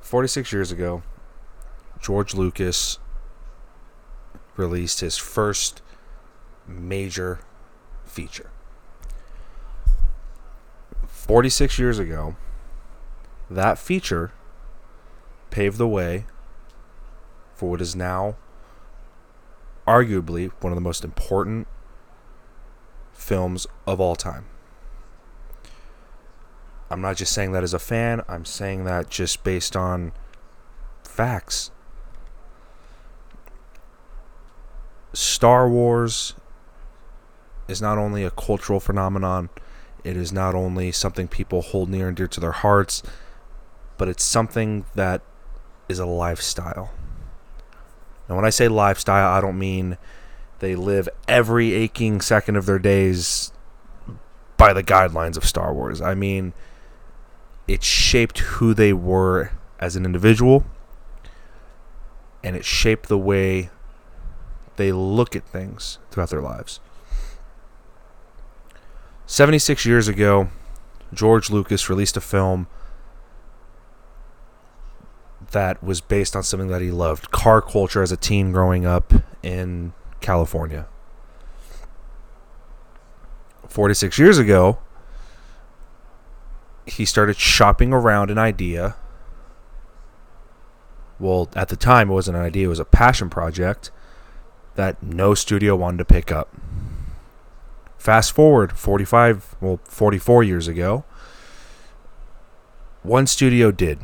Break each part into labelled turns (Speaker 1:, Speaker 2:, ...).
Speaker 1: 46 years ago, George Lucas released his first major feature. 46 years ago, that feature paved the way for what is now arguably one of the most important films of all time. I'm not just saying that as a fan, I'm saying that just based on facts. Star Wars is not only a cultural phenomenon, it is not only something people hold near and dear to their hearts, but it's something that is a lifestyle. Now, when I say lifestyle, I don't mean they live every aching second of their days by the guidelines of Star Wars. I mean, it shaped who they were as an individual, and it shaped the way they look at things throughout their lives. 76 years ago, George Lucas released a film that was based on something that he loved, car culture as a teen growing up in California. 46 years ago, he started shopping around an idea. Well, at the time, it wasn't an idea, it was a passion project that no studio wanted to pick up. Fast forward 44 years ago, one studio did.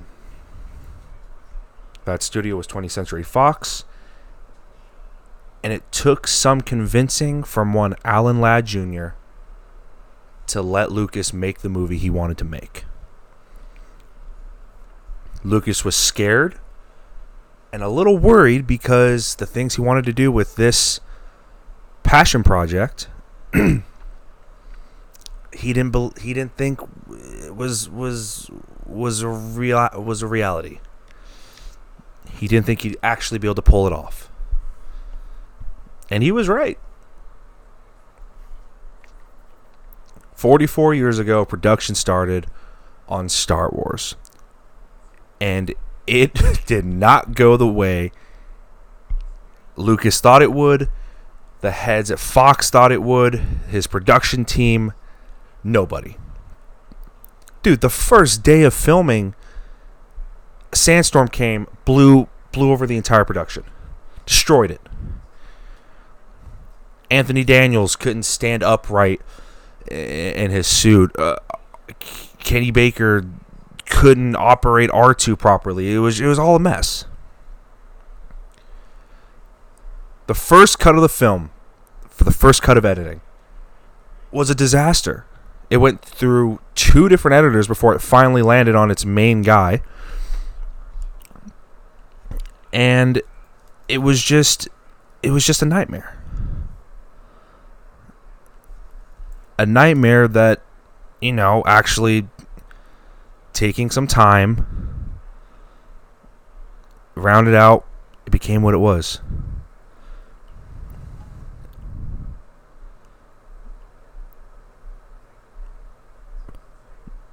Speaker 1: That studio was 20th Century Fox, and it took some convincing from one Alan Ladd Jr. to let Lucas make the movie he wanted to make. Lucas was scared and a little worried because the things he wanted to do with this passion project he didn't think was a reality. He didn't think he'd actually be able to pull it off. And he was right. 44 years ago, production started on Star Wars. And it did not go the way Lucas thought it would. The heads at Fox thought it would. His production team, nobody. Dude, the first day of filming, a sandstorm came, blew over the entire production. Destroyed it. Anthony Daniels couldn't stand upright in his suit. Kenny Baker couldn't operate R2 properly. It was all a mess. The first cut of the film, for the first cut of editing, was a disaster. It went through 2 different editors before it finally landed on its main guy. And it was just a nightmare. A nightmare that, actually taking some time, rounded out, it became what it was.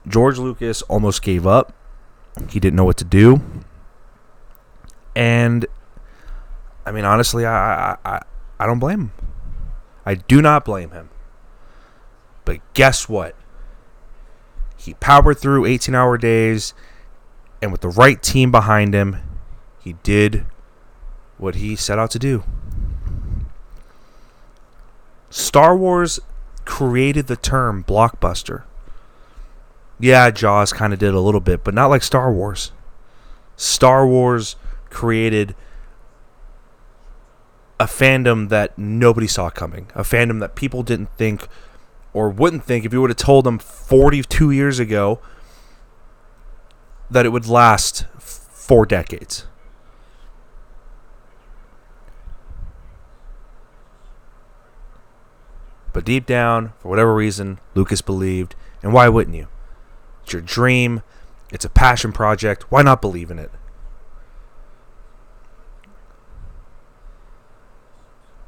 Speaker 1: George Lucas almost gave up. He didn't know what to do. And, I mean, honestly, I don't blame him. I do not blame him. But guess what? He powered through 18-hour days, and with the right team behind him, he did what he set out to do. Star Wars created the term blockbuster. Yeah, Jaws kind of did a little bit, but not like Star Wars. Star Wars created a fandom that nobody saw coming. A fandom that people didn't think or wouldn't think if you would have told them 42 years ago that it would last 4 decades. But deep down, for whatever reason, Lucas believed, and why wouldn't you? It's your dream. It's a passion project. Why not believe in it?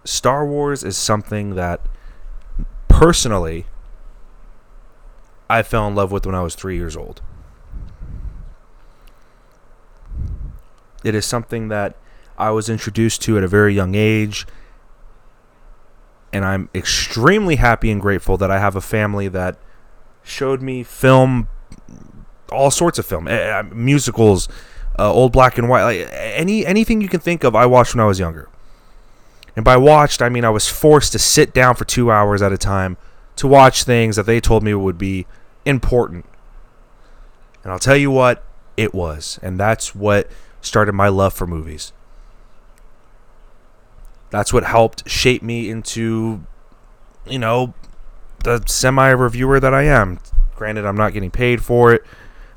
Speaker 1: Star Wars is something that, personally, I fell in love with when I was 3 years old. It is something that I was introduced to at a very young age, and I'm extremely happy and grateful that I have a family that showed me film, all sorts of film, musicals, old black and white, like anything you can think of. I watched when I was younger, and by watched I mean I was forced to sit down for 2 hours at a time to watch things that they told me would be important. And I'll tell you what, it was, and that's what started my love for movies. That's what helped shape me into, the semi-reviewer that I am. Granted, I'm not getting paid for it,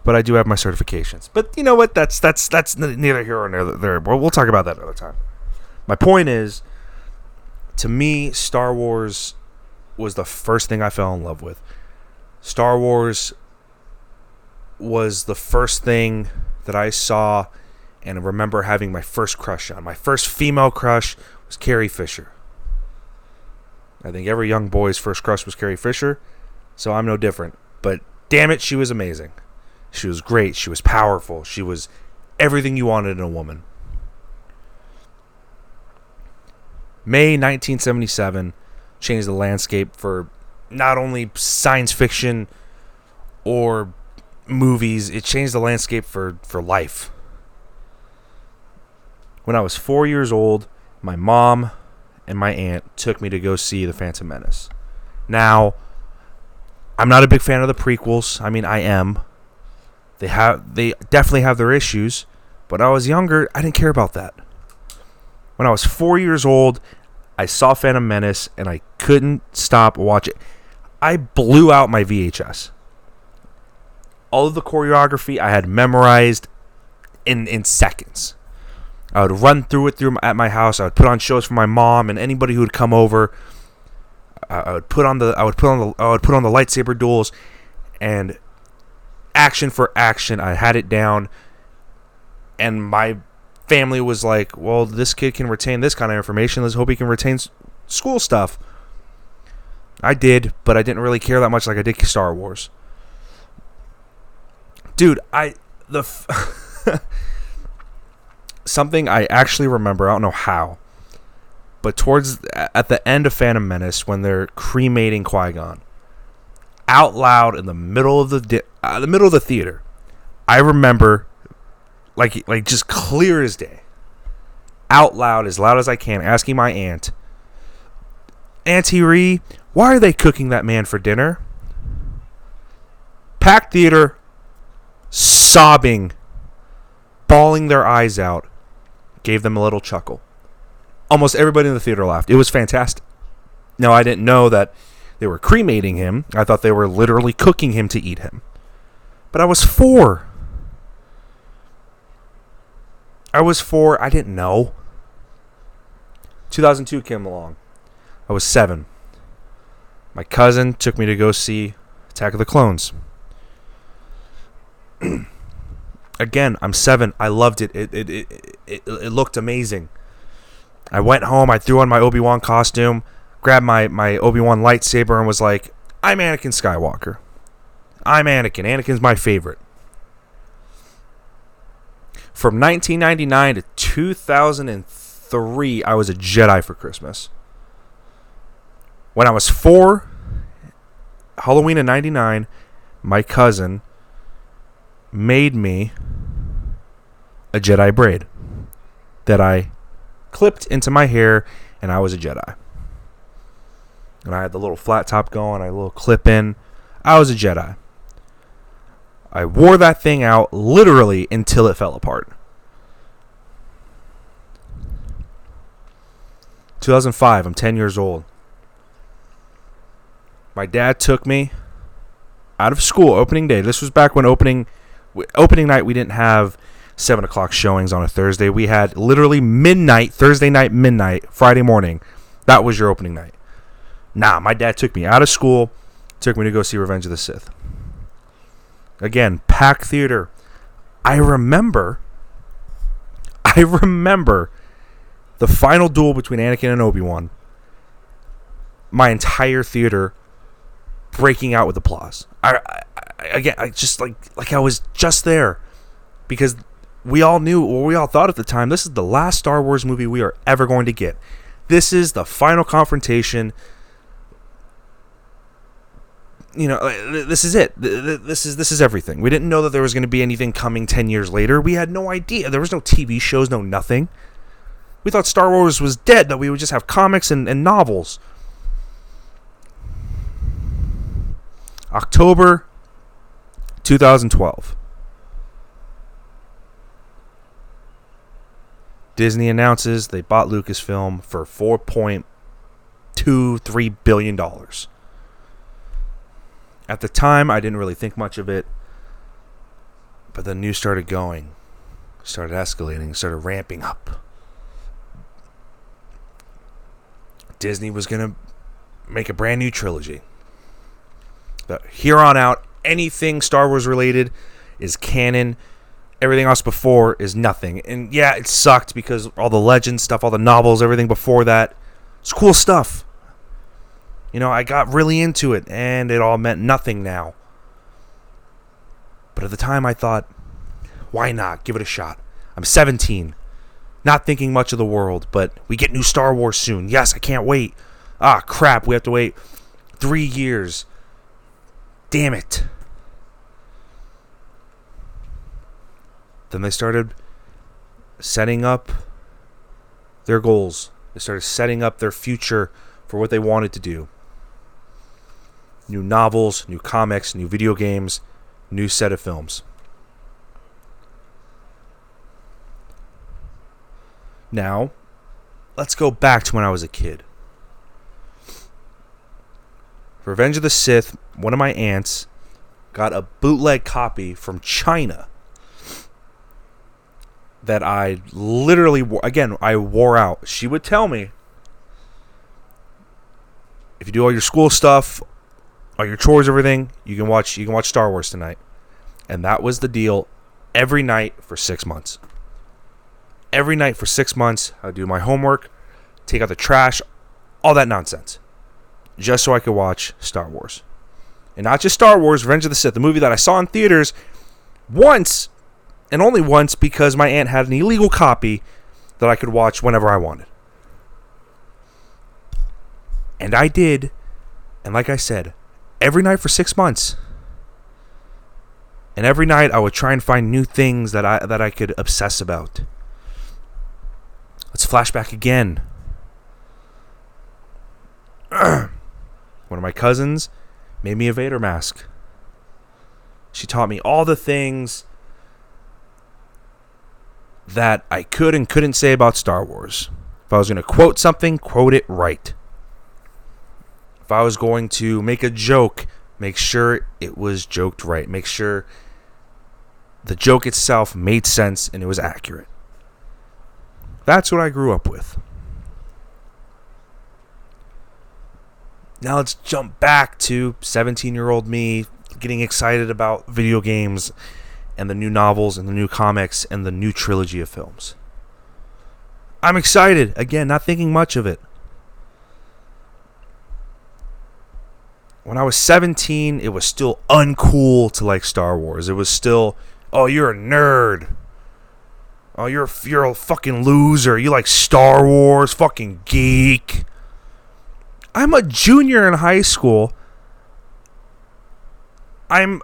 Speaker 1: but I do have my certifications. But you know what? That's neither here nor there. We'll talk about that another time. My point is, to me, Star Wars was the first thing I fell in love with. Star Wars was the first thing that I saw and remember having my first crush on. My first female crush was Carrie Fisher. I think every young boy's first crush was Carrie Fisher, so I'm no different. But damn it, she was amazing. She was great. She was powerful. She was everything you wanted in a woman. May 1977 changed the landscape for not only science fiction or movies, it changed the landscape for life. When I was 4 years old, my mom and my aunt took me to go see The Phantom Menace. Now, I'm not a big fan of the prequels. I mean, I am. They definitely have their issues, but when I was younger, I didn't care about that. When I was 4 years old, I saw Phantom Menace, and I couldn't stop watching. I blew out my VHS. All of the choreography I had memorized in seconds. I would run through it at my house. I would put on shows for my mom and anybody who would come over. I would put on the lightsaber duels, and action for action, I had it down. And my family was like, "Well, this kid can retain this kind of information. Let's hope he can retain school stuff." I did, but I didn't really care that much like I did Star Wars. Dude, something I actually remember, I don't know how, but at the end of Phantom Menace, when they're cremating Qui-Gon, out loud in the middle of the theater, I remember, like just clear as day, out loud as I can, asking my aunt, "Auntie Ree, why are they cooking that man for dinner?" Packed theater, sobbing, bawling their eyes out, gave them a little chuckle. Almost everybody in the theater laughed. It was fantastic. Now, I didn't know that they were cremating him. I thought they were literally cooking him to eat him. But I was 4. I didn't know. 2002 came along. I was 7. My cousin took me to go see Attack of the Clones. Again, I'm 7. I loved it. It looked amazing. I went home. I threw on my Obi-Wan costume, grabbed my Obi-Wan lightsaber, and was like, "I'm Anakin Skywalker. I'm Anakin. Anakin's my favorite." From 1999 to 2003, I was a Jedi for Christmas. When I was 4, Halloween of 99, my cousin made me a Jedi braid that I clipped into my hair, and I was a Jedi. And I had the little flat top going, I had a little clip in. I was a Jedi. I wore that thing out literally until it fell apart. 2005, I'm 10 years old. My dad took me out of school opening day. This was back when opening night, we didn't have 7 o'clock showings on a Thursday. We had literally midnight, Thursday night, midnight, Friday morning. That was your opening night. Nah, my dad took me out of school, took me to go see Revenge of the Sith. Again, packed theater. I remember the final duel between Anakin and Obi-Wan. My entire theater breaking out with applause. I just like I was just there, because we all knew, or we all thought at the time, this is the last Star Wars movie we are ever going to get. This is the final confrontation. You know, this is it. This is everything. We didn't know that there was going to be anything coming 10 years later. We had no idea. There was no TV shows, no nothing. We thought Star Wars was dead, that we would just have comics and novels. October 2012. Disney announces they bought Lucasfilm for $4.23 billion. At the time, I didn't really think much of it. But the news started going. Started escalating. Started ramping up. Disney was going to make a brand new trilogy. But here on out, anything Star Wars related is canon. Everything else before is nothing. And yeah, it sucked because all the legend stuff, all the novels, everything before that, it's cool stuff. You know, I got really into it, and it all meant nothing now. But at the time, I thought, why not? Give it a shot. I'm 17. Not thinking much of the world, but we get new Star Wars soon. Yes, I can't wait. Ah, crap, we have to wait 3 years. Damn it. Then they started setting up their goals. They started setting up their future for what they wanted to do. New novels, new comics, new video games, new set of films. Now, let's go back to when I was a kid. Revenge of the Sith, one of my aunts got a bootleg copy from China that I literally, again, I wore out. She would tell me, if you do all your school stuff, all your chores, everything, you can watch Star Wars tonight. And that was the deal every night for 6 months. Every night for 6 months, I would do my homework, take out the trash, all that nonsense, just so I could watch Star Wars. And not just Star Wars, Revenge of the Sith, the movie that I saw in theaters once, and only once, because my aunt had an illegal copy that I could watch whenever I wanted. And I did, and like I said, every night for 6 months. And every night I would try and find new things that I could obsess about. Let's flash back again. One of my cousins made me a Vader mask. She taught me all the things that I could and couldn't say about Star Wars. If I was going to quote something, quote it right. If I was going to make a joke, make sure it was joked right. Make sure the joke itself made sense and it was accurate. That's what I grew up with. Now let's jump back to 17-year-old me getting excited about video games and the new novels and the new comics and the new trilogy of films. I'm excited. Again, not thinking much of it. When I was 17, it was still uncool to like Star Wars. It was still, oh, you're a nerd. Oh, you're a fucking loser. You like Star Wars, fucking geek. I'm a junior in high school. I'm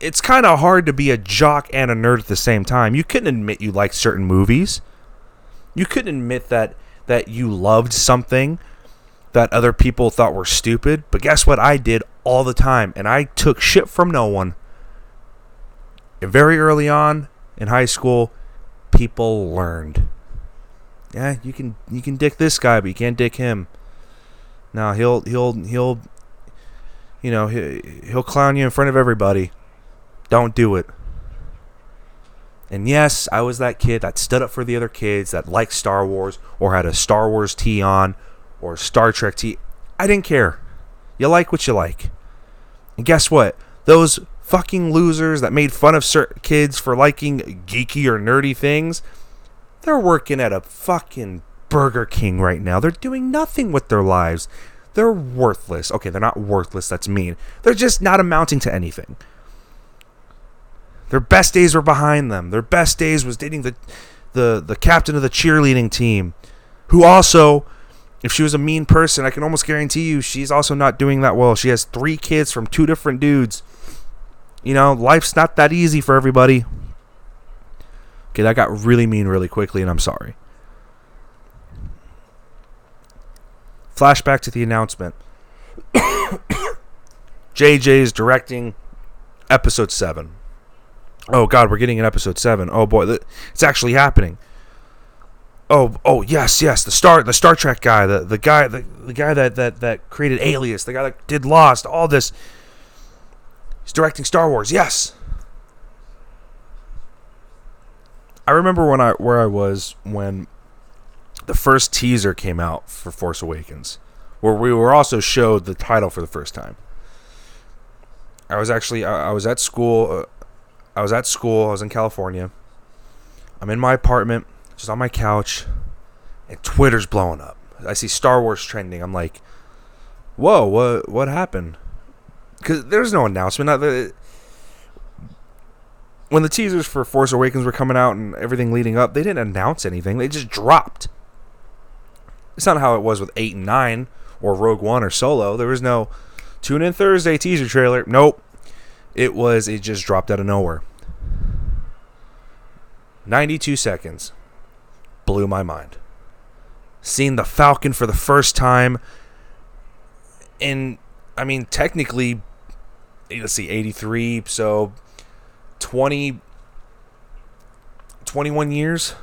Speaker 1: it's kind of hard to be a jock and a nerd at the same time. You couldn't admit you liked certain movies. You couldn't admit that you loved something that other people thought were stupid. But guess what? I did all the time, and I took shit from no one. And very early on in high school, people learned. Yeah, you can dick this guy, but you can't dick him. No, he'll clown you in front of everybody. Don't do it. And yes, I was that kid that stood up for the other kids that liked Star Wars or had a Star Wars tee on or a Star Trek tee. I didn't care. You like what you like. And guess what? Those fucking losers that made fun of certain kids for liking geeky or nerdy things, they're working at a fucking Burger King right now. They're doing nothing with their lives. They're worthless. Okay, they're not worthless. That's mean. They're just not amounting to anything. Their best days were behind them. Their best days was dating the captain of the cheerleading team, who also, if she was a mean person, I can almost guarantee you she's also not doing that well. She has 3 kids from 2 different dudes. You know, life's not that easy for everybody. Okay, that got really mean really quickly, and I'm sorry. Flashback to the announcement. JJ is directing episode 7. Oh God, we're getting an episode 7. Oh boy, it's actually happening. Oh yes, the Star Trek guy, the guy that created Alias, the guy that did Lost, all this. He's directing Star Wars. Yes. I remember where I was when the first teaser came out for Force Awakens, where we were also showed the title for the first time. I was at school. I was in California. I'm in my apartment, just on my couch, and Twitter's blowing up. I see Star Wars trending. I'm like, whoa, what happened? Because there's no announcement. When the teasers for Force Awakens were coming out and everything leading up, they didn't announce anything. They just dropped. It's not how it was with 8 and 9 or Rogue One or Solo. There was no tune in Thursday teaser trailer. Nope. It just dropped out of nowhere. 92 seconds. Blew my mind. Seeing the Falcon for the first time in, I mean, technically, let's see, 83, so 21 years?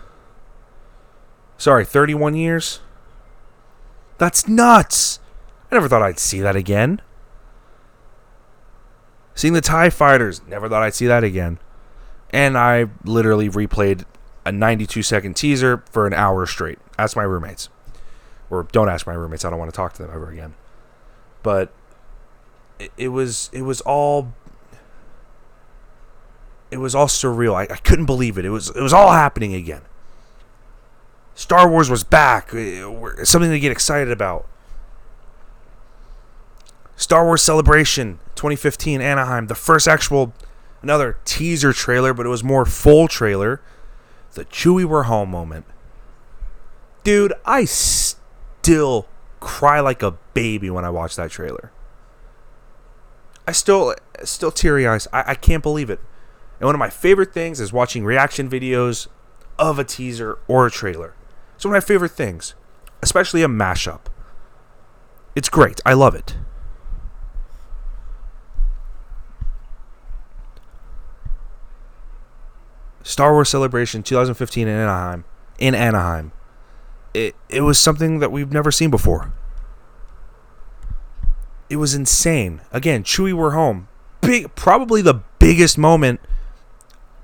Speaker 1: Sorry, 31 years? That's nuts! I never thought I'd see that again. Seeing the TIE fighters, never thought I'd see that again. And I literally replayed a 92-second teaser for an hour straight. Ask my roommates. Or don't ask my roommates, I don't want to talk to them ever again. But it was all surreal. I couldn't believe it. It was all happening again. Star Wars was back. Something to get excited about. Star Wars Celebration 2015 Anaheim. The first another teaser trailer, but it was more full trailer. The Chewie we're home moment. Dude, I still cry like a baby when I watch that trailer. I still teary eyes. I can't believe it. And one of my favorite things is watching reaction videos of a teaser or a trailer. It's one of my favorite things, especially a mashup. It's great. I love it. Star Wars Celebration 2015 in Anaheim. It was something that we've never seen before. It was insane. Again, Chewie, we're home. Probably the biggest moment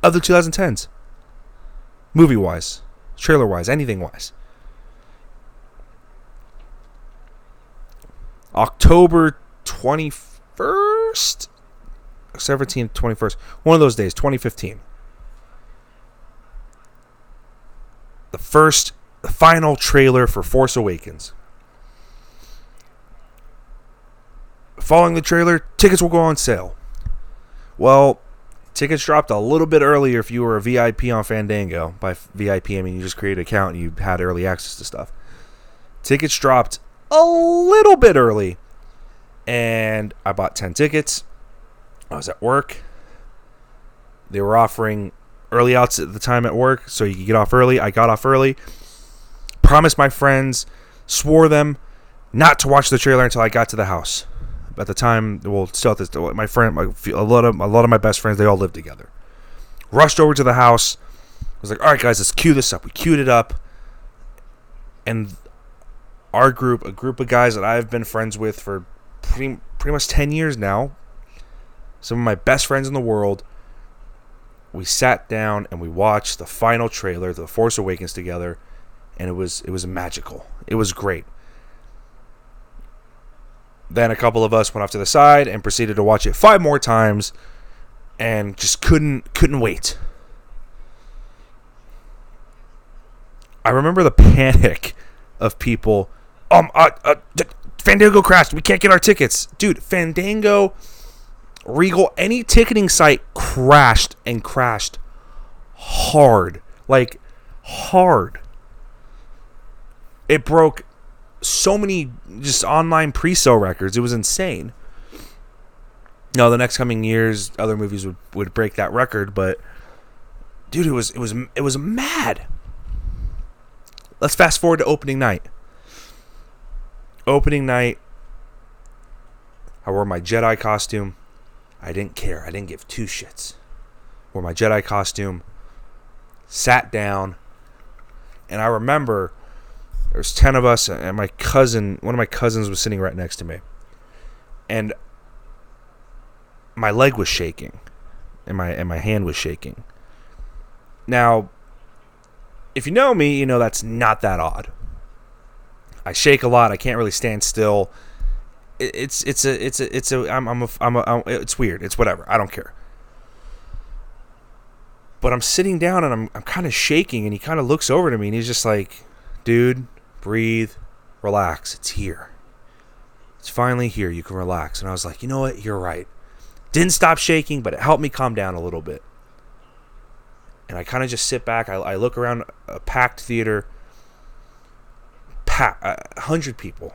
Speaker 1: of the 2010s. Movie-wise, trailer-wise, anything-wise. October 21st? 17th, 21st. One of those days, 2015. The final trailer for Force Awakens. Following the trailer, tickets will go on sale. Well, tickets dropped a little bit earlier if you were a VIP on Fandango. By VIP, I mean you just created an account and you had early access to stuff. Tickets dropped a little bit early. And I bought 10 tickets. I was at work. They were offering early outs at the time at work, so you could get off early. I got off early. Promised my friends, swore them not to watch the trailer until I got to the house. At the time, well, still at this, my friend, a lot of my best friends, they all lived together. Rushed over to the house. I was like, all right, guys, let's cue this up. We queued it up, and our group, a group of guys that I've been friends with for pretty much 10 years now, some of my best friends in the world, we sat down and we watched the final trailer, The Force Awakens, together, and it was magical. It was great. Then a couple of us went off to the side and proceeded to watch it 5 more times, and just couldn't wait. I remember the panic of people. Fandango crashed. We can't get our tickets, dude. Fandango. Regal, any ticketing site crashed and crashed hard. Like, hard. It broke so many just online pre-sale records. It was insane. No, the next coming years, other movies would break that record, but dude, it was mad. Let's fast forward to opening night. Opening night, I wore my Jedi costume. I didn't care. I didn't give two shits. Wore my Jedi costume, sat down, and I remember there was 10 of us, and my cousin, one of my cousins was sitting right next to me. And my leg was shaking, and my hand was shaking. Now, if you know me, you know that's not that odd. I shake a lot. I can't really stand still. It's weird. It's whatever. I don't care. But I'm sitting down and I'm kind of shaking, and he kind of looks over to me and he's just like, "Dude, breathe, relax. It's here. It's finally here. You can relax." And I was like, "You know what? You're right." Didn't stop shaking, but it helped me calm down a little bit. And I kind of just sit back. I look around a packed theater, 100 people,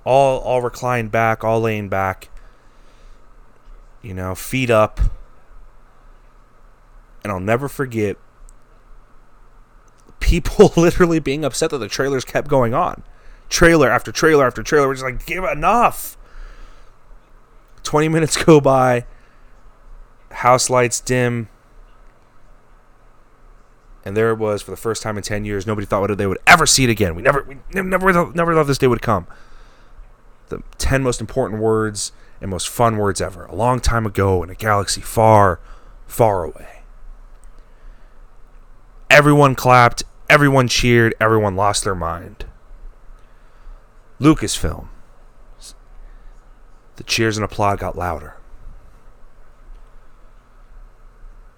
Speaker 1: all reclined back, all laying back, you know, feet up. And I'll never forget people literally being upset that the trailers kept going on. Trailer after trailer after trailer. We're just like, give it enough. 20 minutes go by. House lights dim. And there it was, for the first time in 10 years. Nobody thought they would ever see it again. We never thought this day would come. The 10 most important words and most fun words ever. A long time ago in a galaxy far, far away. Everyone clapped. Everyone cheered. Everyone lost their mind. Lucasfilm. The cheers and applaud got louder.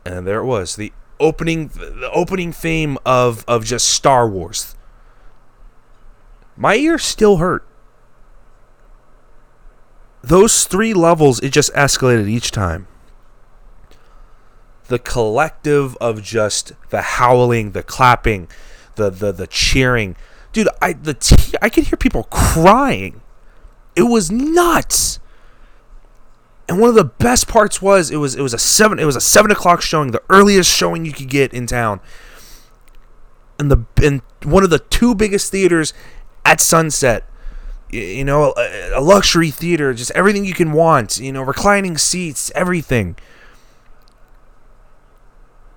Speaker 1: And there it was. The opening theme of just Star Wars. My ears still hurt. Those 3 levels, it just escalated each time. The collective of just the howling, the clapping, the cheering. Dude, I could hear people crying. It was nuts. And one of the best parts was it was a 7 o'clock showing, the earliest showing you could get in town. And one of the 2 biggest theaters at Sunset. You know, a luxury theater, just everything you can want, you know, reclining seats, everything.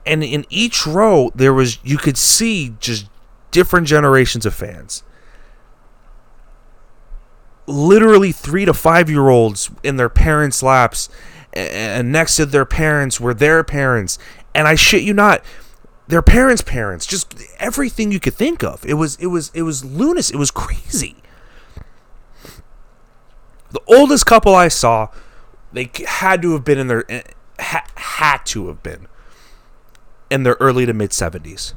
Speaker 1: And in each row you could see just different generations of fans. Literally 3 to 5-year-olds in their parents' laps, and next to their parents were their parents, and I shit you not, their parents' parents, just everything you could think of. It was lunacy. It was crazy. The oldest couple I saw, they had to have been in their early to mid 70s,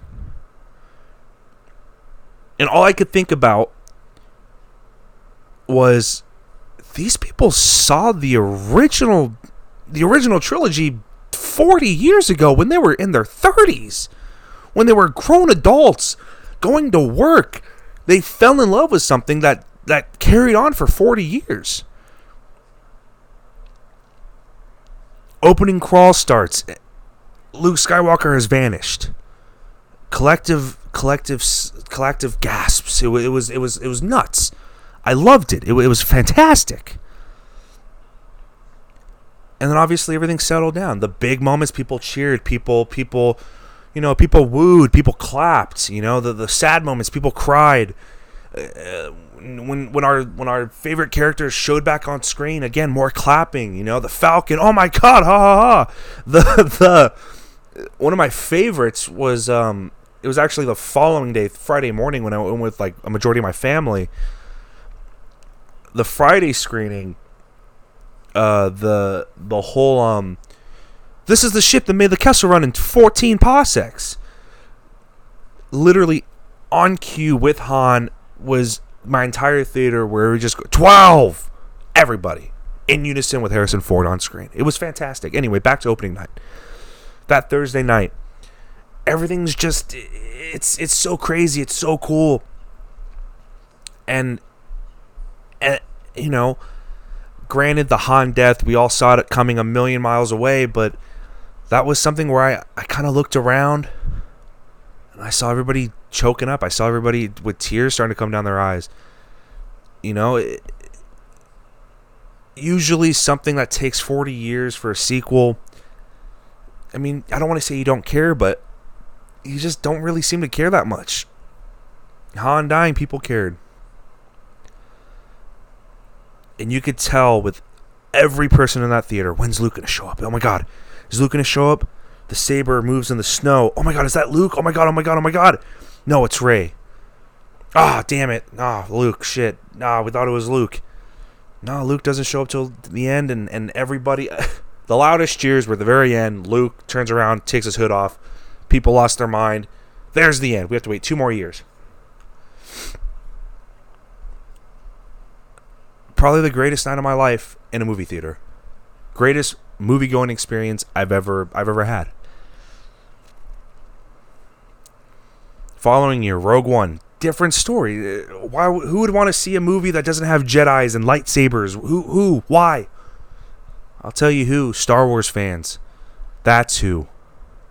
Speaker 1: and all I could think about was these people saw the original trilogy 40 years ago when they were in their 30s, when they were grown adults going to work. They fell in love with something that carried on for 40 years. Opening crawl starts. Luke Skywalker has vanished. Collective gasps. It was nuts. I loved it. It was fantastic. And then obviously everything settled down. The big moments, people cheered, people wooed, people clapped. You know, the sad moments, people cried. When our favorite characters showed back on screen, again, more clapping. You know, the Falcon. Oh my God! Ha ha ha! The one of my favorites was it was actually the following day, Friday morning, when I went with like a majority of my family. The Friday screening, the whole this is the ship that made the Kessel Run in 14 parsecs. Literally on cue with Han was my entire theater, where we just go 12, everybody, in unison with Harrison Ford on screen. It was fantastic. Anyway, back to opening night. That Thursday night, everything's just, it's so crazy. It's so cool. And you know, granted, the Han death, we all saw it coming a million miles away, but that was something where I kind of looked around and I saw everybody choking up. I saw everybody with tears starting to come down their eyes. You know, usually something that takes 40 years for a sequel, I mean, I don't want to say you don't care, but you just don't really seem to care that much. Han dying, people cared. And you could tell with every person in that theater, when's Luke going to show up? Oh my God, is Luke going to show up? The saber moves in the snow. Oh my God, is that Luke? Oh my God, oh my God, oh my God. No, it's Rey. Ah, damn it. Ah, Luke, shit. Nah, we thought it was Luke. No, Luke doesn't show up till the end, and everybody, the loudest cheers were at the very end. Luke turns around, takes his hood off. People lost their mind. There's the end. We have to wait 2 more years. Probably the greatest night of my life in a movie theater. Greatest movie-going experience I've ever had. Following year, Rogue One. Different story. Who would want to see a movie that doesn't have Jedis and lightsabers? Who? Why? I'll tell you who. Star Wars fans. That's who.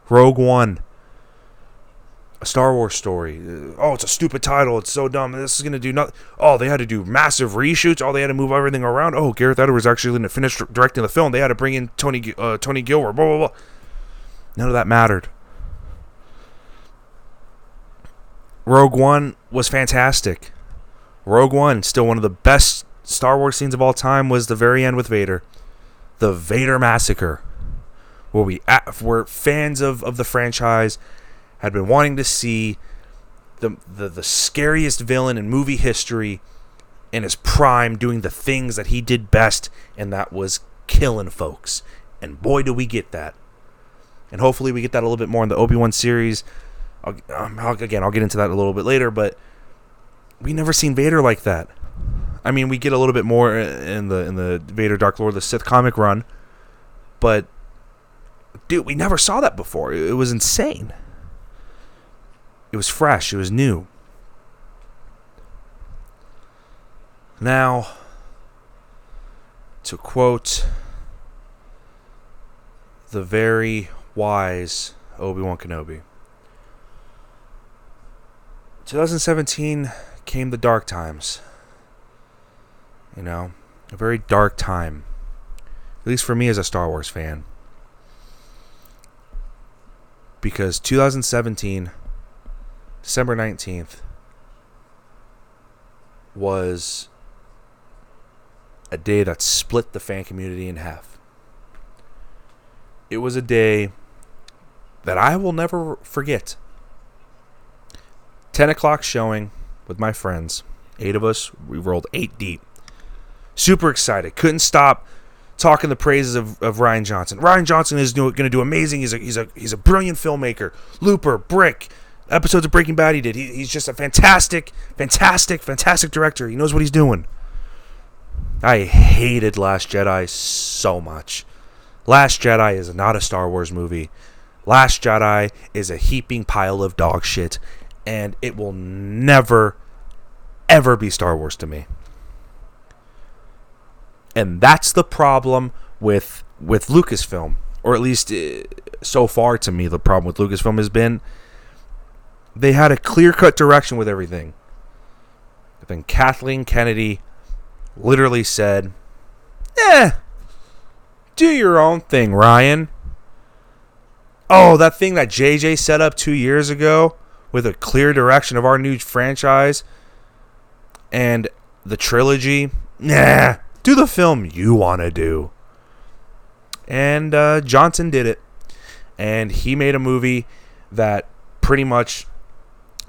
Speaker 1: Rogue One. A Star Wars story. Oh, it's a stupid title. It's so dumb. This is going to do nothing. Oh, they had to do massive reshoots. Oh, they had to move everything around. Oh, Gareth Edwards actually going to finish directing the film. They had to bring in Tony Gilroy. Blah, blah, blah. None of that mattered. Rogue One was fantastic. Rogue One, still one of the best Star Wars scenes of all time, was the very end with Vader. The Vader Massacre. Where we're fans of the franchise, had been wanting to see the scariest villain in movie history in his prime doing the things that he did best, and that was killing folks. And boy, do we get that. And hopefully we get that a little bit more in the Obi-Wan series. I'll get into that a little bit later, but we never seen Vader like that. I mean, we get a little bit more in the Vader Dark Lord of the Sith comic run, but dude, we never saw that before. It was insane. It was fresh. It was new. Now, to quote the very wise Obi-Wan Kenobi, 2017 came the dark times. You know, a very dark time. At least for me as a Star Wars fan. Because 2017, December 19th, was a day that split the fan community in half. It was a day that I will never forget. 10 o'clock showing with my friends. 8 of us. We rolled 8 deep. Super excited. Couldn't stop talking the praises of Rian Johnson. Rian Johnson is going to do amazing. He's a brilliant filmmaker. Looper, Brick, episodes of Breaking Bad he did. He's just a fantastic director. He knows what he's doing. I hated Last Jedi so much. Last Jedi is not a Star Wars movie. Last Jedi is a heaping pile of dog shit. And it will never, ever be Star Wars to me. And that's the problem with Lucasfilm. Or at least so far to me, the problem with Lucasfilm has been they had a clear-cut direction with everything. But then Kathleen Kennedy literally said, do your own thing, Ryan. Oh, that thing that JJ set up 2 years ago with a clear direction of our new franchise and the trilogy, do the film you want to do. And Johnson did it. And he made a movie that pretty much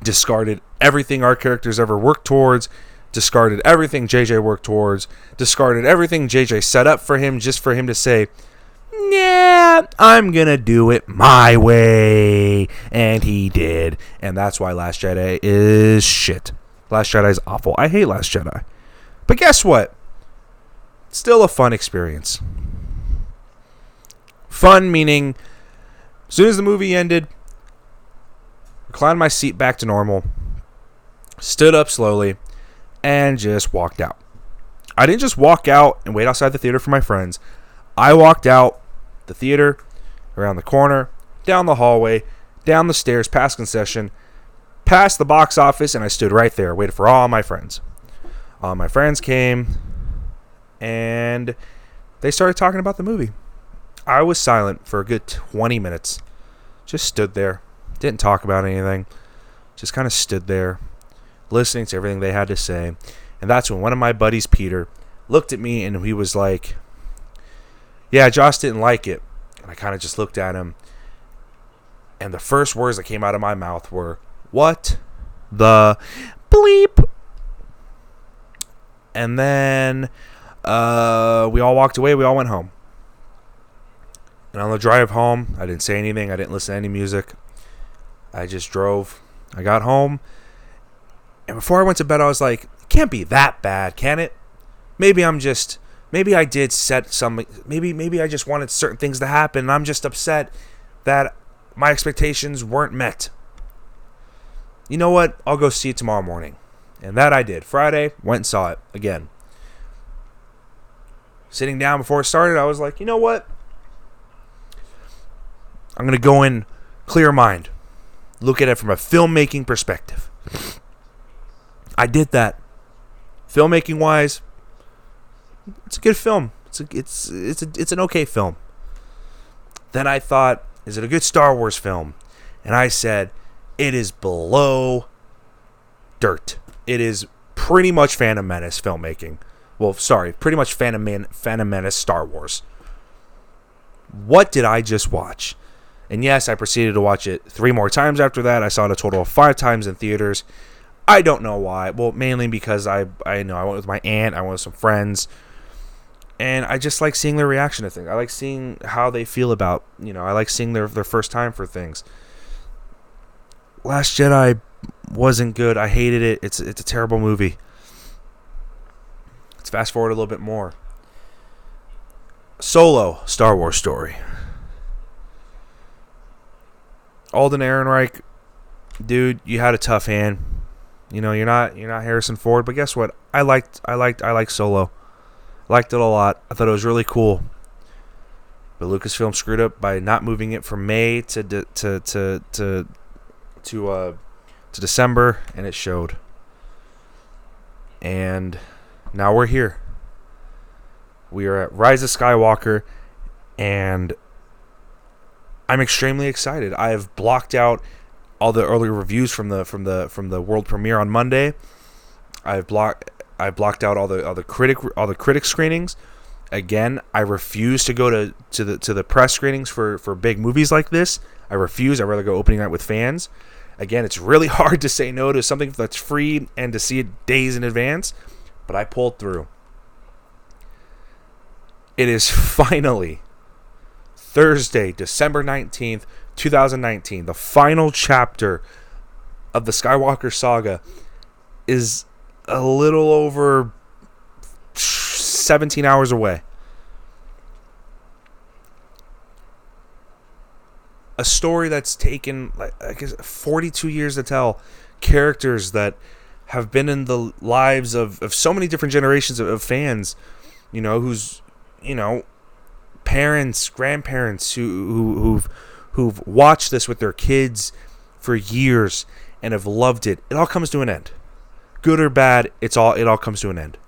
Speaker 1: discarded everything our characters ever worked towards, discarded everything JJ worked towards, discarded everything JJ set up for him just for him to say, I'm gonna do it my way. And he did. And that's why Last Jedi is shit. Last Jedi is awful. I hate Last Jedi. But guess what? still a fun experience. Fun meaning, as soon as the movie ended, reclined my seat back to normal, stood up slowly, and just walked out. I didn't just walk out and wait outside the theater for my friends. I walked out the theater, around the corner, down the hallway, down the stairs, past concession, past the box office, and I stood right there, waited for all my friends. All my friends came, and they started talking about the movie. I was silent for a good 20 minutes. Just stood there. Didn't talk about anything. Just kind of stood there, listening to everything they had to say. And that's when one of my buddies, Peter, looked at me and he was like, yeah, Josh didn't like it. And I kind of just looked at him. And the first words that came out of my mouth were, what the bleep? And then we all walked away. We all went home. And on the drive home, I didn't say anything. I didn't listen to any music. I just drove. I got home. And before I went to bed, I was like, it can't be that bad, can it? Maybe I did set some, maybe I just wanted certain things to happen, and I'm just upset that my expectations weren't met. You know what? I'll go see it tomorrow morning. And that I did. Friday, went and saw it again. Sitting down before it started, I was like, you know what? I'm going to go in clear mind. Look at it from a filmmaking perspective. I did that. Filmmaking wise, it's a good film. It's an okay film. Then I thought, is it a good Star Wars film? And I said, it is below dirt. It is pretty much Phantom Menace filmmaking. Well, sorry, pretty much Phantom Menace Star Wars. What did I just watch? And yes, I proceeded to watch it 3 more times after that. I saw it a total of 5 times in theaters. I don't know why. Well, mainly because I know I went with my aunt. I went with some friends. And I just like seeing their reaction to things. I like seeing how they feel about, I like seeing their first time for things. Last Jedi wasn't good. I hated it. It's a terrible movie. Let's fast forward a little bit more. Solo, Star Wars story. Alden Ehrenreich, dude, you had a tough hand. You're not Harrison Ford, but guess what? I liked Solo. Liked it a lot. I thought it was really cool. But Lucasfilm screwed up by not moving it from May to December, and it showed. And now we're here. We are at Rise of Skywalker, and I'm extremely excited. I have blocked out all the early reviews from the world premiere on Monday. I blocked out all the critic screenings. Again, I refuse to go to the press screenings for big movies like this. I refuse. I'd rather go opening night with fans. Again, it's really hard to say no to something that's free and to see it days in advance, but I pulled through. It is finally Thursday, December 19th, 2019. The final chapter of the Skywalker saga is a little over 17 hours away. A story that's taken, I guess, 42 years to tell. Characters that have been in the lives of so many different generations of fans, whose, parents, grandparents who've watched this with their kids for years and have loved it. It all comes to an end. Good or bad, it all comes to an end.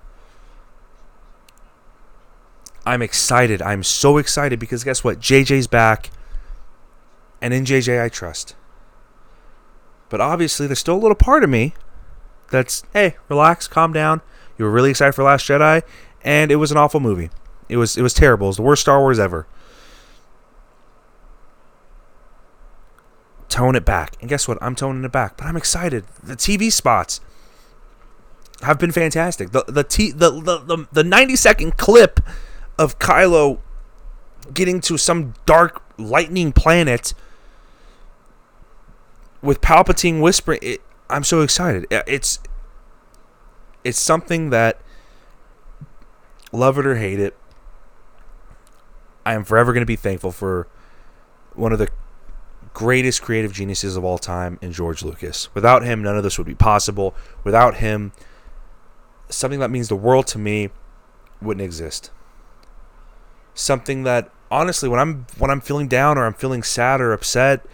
Speaker 1: I'm excited. I'm so excited because guess what? JJ's back. And in JJ I trust. But obviously there's still a little part of me that's, hey, relax, calm down. You were really excited for Last Jedi, and it was an awful movie. It was terrible. It was the worst Star Wars ever. Tone it back. And guess what? I'm toning it back. But I'm excited. The TV spots have been fantastic. The 90-second clip of Kylo getting to some dark lightning planet with Palpatine whispering, I'm so excited. It's something that love it or hate it, I am forever going to be thankful for one of the greatest creative geniuses of all time in George Lucas. Without him, none of this would be possible. Without him, something that means the world to me wouldn't exist. Something that, honestly, when I'm feeling down or I'm feeling sad or upset,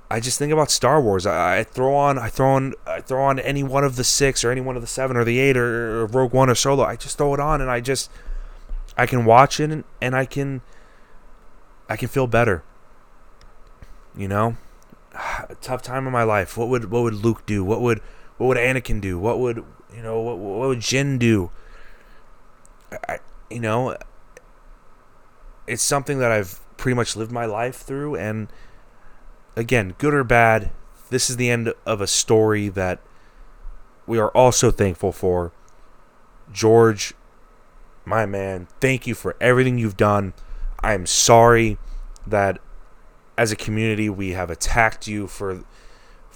Speaker 1: I just think about Star Wars. I throw on any one of the 6 or any one of the 7 or the 8 or Rogue One or Solo. I just throw it on and I can watch it and I can feel better. You know, a tough time in my life. What would Luke do? What would Anakin do? What would Jin do? It's something that I've pretty much lived my life through, and again, good or bad, this is the end of a story that we are all so thankful for. George, my man, thank you for everything you've done. I am sorry that as a community we have attacked you for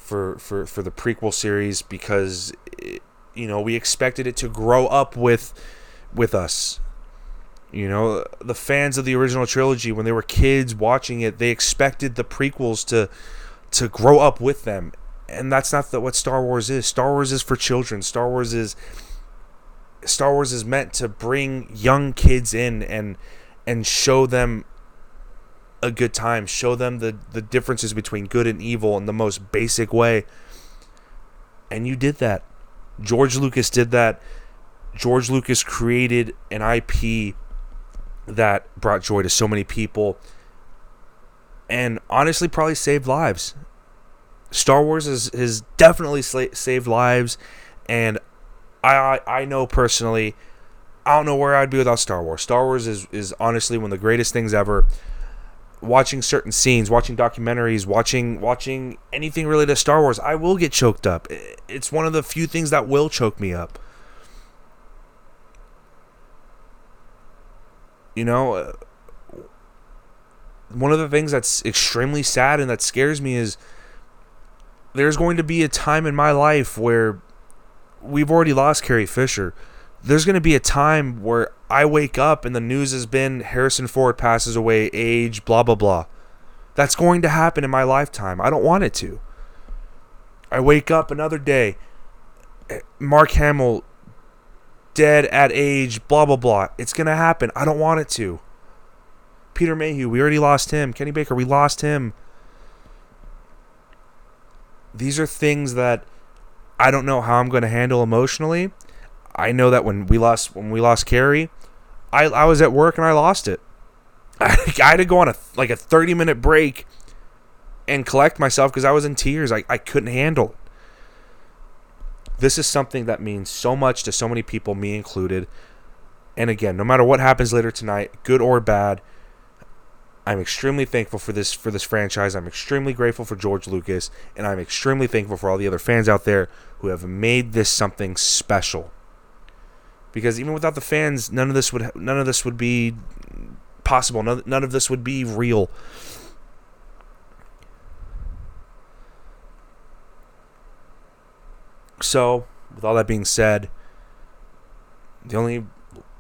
Speaker 1: the prequel series, because we expected it to grow up with us. The fans of the original trilogy, when they were kids watching it, they expected the prequels to grow up with them. And that's not what Star Wars is. Star Wars is for children. Star Wars is meant to bring young kids in and show them a good time. Show them the differences between good and evil in the most basic way. And you did that. George Lucas did that. George Lucas created an IP that brought joy to so many people and honestly probably saved lives. Star Wars has definitely saved lives, and I know personally, I don't know where I'd be without Star Wars. Star Wars is honestly one of the greatest things ever. Watching certain scenes, watching documentaries, watching anything related to Star Wars, I will get choked up. It's one of the few things that will choke me up. One of the things that's extremely sad and that scares me is there's going to be a time in my life where we've already lost Carrie Fisher. There's going to be a time where I wake up and the news has been Harrison Ford passes away, age, blah, blah, blah. That's going to happen in my lifetime. I don't want it to. I wake up another day, Mark Hamill dead at age, blah, blah, blah. It's going to happen. I don't want it to. Peter Mayhew, we already lost him. Kenny Baker, we lost him. These are things that I don't know how I'm going to handle emotionally. I know that when we lost Carrie, I was at work and I lost it. I had to go on a 30-minute break and collect myself because I was in tears. I couldn't handle it. This is something that means so much to so many people, me included. And again, no matter what happens later tonight, good or bad, I'm extremely thankful for this franchise. I'm extremely grateful for George Lucas, and I'm extremely thankful for all the other fans out there who have made this something special. Because even without the fans, none of this would be possible. None of this would be real. So, with all that being said, the only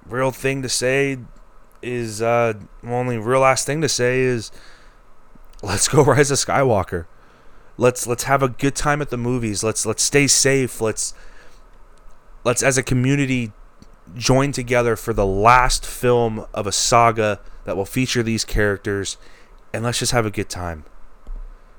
Speaker 1: real thing to say is, only real last thing to say is, let's go Rise of Skywalker. Let's have a good time at the movies. Let's stay safe. Let's as a community join together for the last film of a saga that will feature these characters, and let's just have a good time.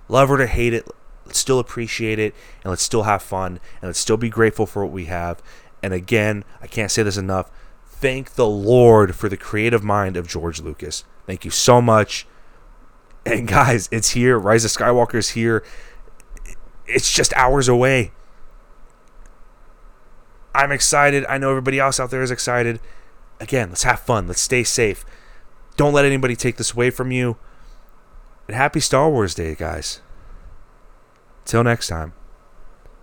Speaker 1: Love it or hate it, let's still appreciate it, and let's still have fun, and let's still be grateful for what we have. And again, I can't say this enough, thank the Lord for the creative mind of George Lucas. Thank you so much. And guys, it's here. Rise of Skywalker is here. It's just hours away. I'm excited. I know everybody else out there is excited. Again, let's have fun. Let's stay safe. Don't let anybody take this away from you. And happy Star Wars Day, guys. Till next time.